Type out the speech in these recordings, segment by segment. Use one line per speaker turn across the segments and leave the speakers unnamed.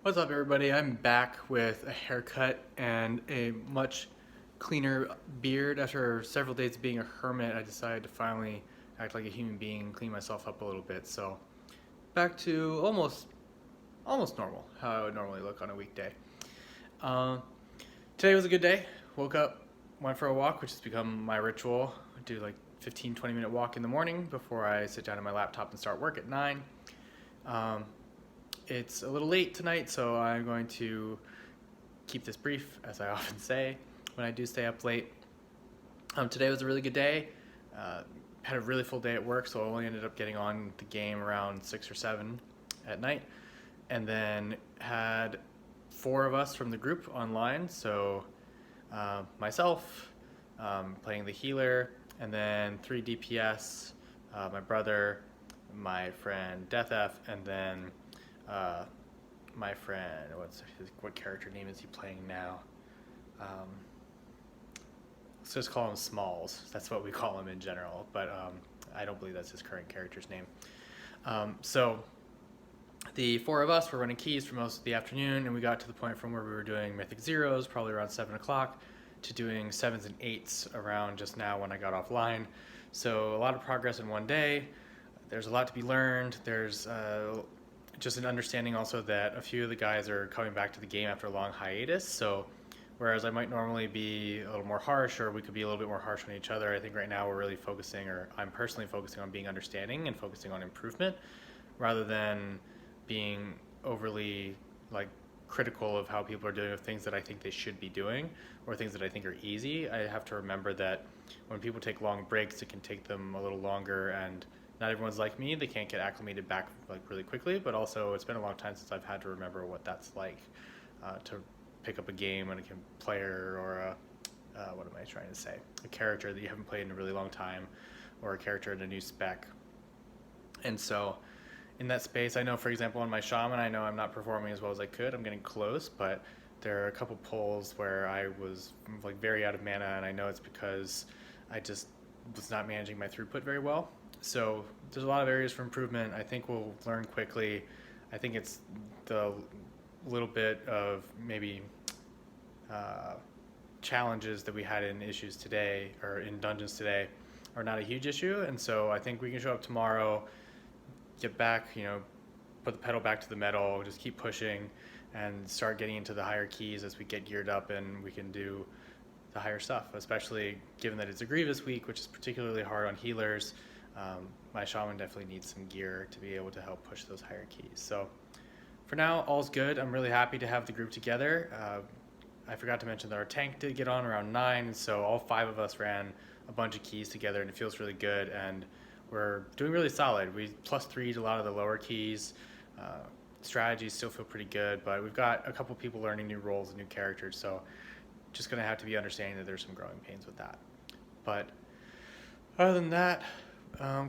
What's up, everybody? I'm back with a haircut and a much cleaner beard. After several days of being a hermit, I decided to finally act like a human being and clean myself up a little bit. So back to almost normal, how I would normally look on a weekday. Um, Today was a good day. Woke up, went for a walk, which has become my ritual. I do like 15-20 minute walk in the morning before I sit down at my laptop and start work at 9. Um, It's a little late tonight, so I'm going to keep this brief, as I often say when I do stay up late. Today was a really good day. Had a really full day at work, so I only ended up getting on the game around 6 or 7 at night. And then had 4 of us from the group online, so myself, playing the healer, and then 3 DPS, my brother, my friend DeathF, and then my friend, what character name is he playing now? Let's just call him Smalls. That's what we call him in general, but I don't believe that's his current character's name. So the 4 of us were running keys for most of the afternoon, and we got to the point from where we were doing Mythic Zeros, probably around 7 o'clock, to doing 7s and 8s around just now when I got offline. So a lot of progress in one day. There's a lot to be learned. There's just an understanding also that a few of the guys are coming back to the game after a long hiatus. So whereas I might normally be a little more harsh, or we could be a little bit more harsh on each other, I think right now we're really focusing, or I'm personally focusing on being understanding and focusing on improvement rather than being overly critical of how people are doing things that I think they should be doing or things that I think are easy. I have to remember that when people take long breaks, it can take them a little longer, and not everyone's like me. They can't get acclimated back really quickly, but also it's been a long time since I've had to remember what that's like to pick up a game and a player or what am I trying to say? A character that you haven't played in a really long time, or a character in a new spec. And so in that space, I know, for example, on my shaman, I know I'm not performing as well as I could. I'm getting close, but there are a couple pulls where I was very out of mana, and I know it's because I just was not managing my throughput very well. So there's a lot of areas for improvement. I think we'll learn quickly. I think it's the little bit of maybe challenges that we had in issues today, or in dungeons today, are not a huge issue. And so I think we can show up tomorrow, get back, put the pedal back to the metal, just keep pushing, and start getting into the higher keys as we get geared up and we can do the higher stuff, especially given that it's a Grievous week, which is particularly hard on healers. My shaman definitely needs some gear to be able to help push those higher keys. So for now, all's good. I'm really happy to have the group together. I forgot to mention that our tank did get on around 9, so all 5 of us ran a bunch of keys together, and it feels really good, and we're doing really solid. We +3'd a lot of the lower keys. Strategies still feel pretty good, but we've got a couple people learning new roles and new characters, so just going to have to be understanding that there's some growing pains with that. But other than that,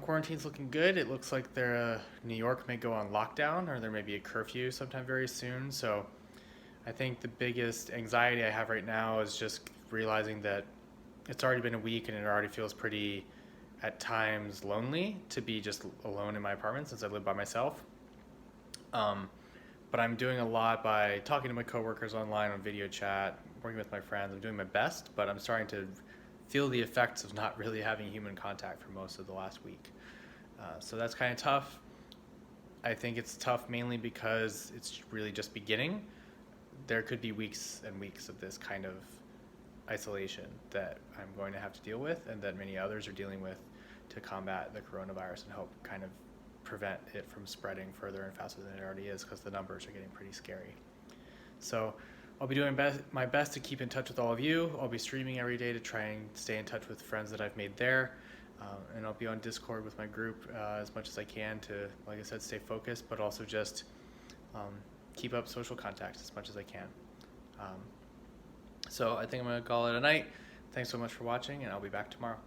quarantine's looking good. It looks like New York may go on lockdown, or there may be a curfew sometime very soon. So I think the biggest anxiety I have right now is just realizing that it's already been a week and it already feels pretty, at times, lonely to be just alone in my apartment since I live by myself. But I'm doing a lot by talking to my coworkers online on video chat, working with my friends. I'm doing my best, but I'm starting to feel the effects of not really having human contact for most of the last week. So that's kind of tough. I think it's tough mainly because it's really just beginning. There could be weeks and weeks of this kind of isolation that I'm going to have to deal with, and that many others are dealing with to combat the coronavirus and help kind of prevent it from spreading further and faster than it already is, because the numbers are getting pretty scary. So I'll be doing my best to keep in touch with all of you. I'll be streaming every day to try and stay in touch with friends that I've made there. And I'll be on Discord with my group as much as I can to, like I said, stay focused, but also just keep up social contact as much as I can. So I think I'm going to call it a night. Thanks so much for watching, and I'll be back tomorrow.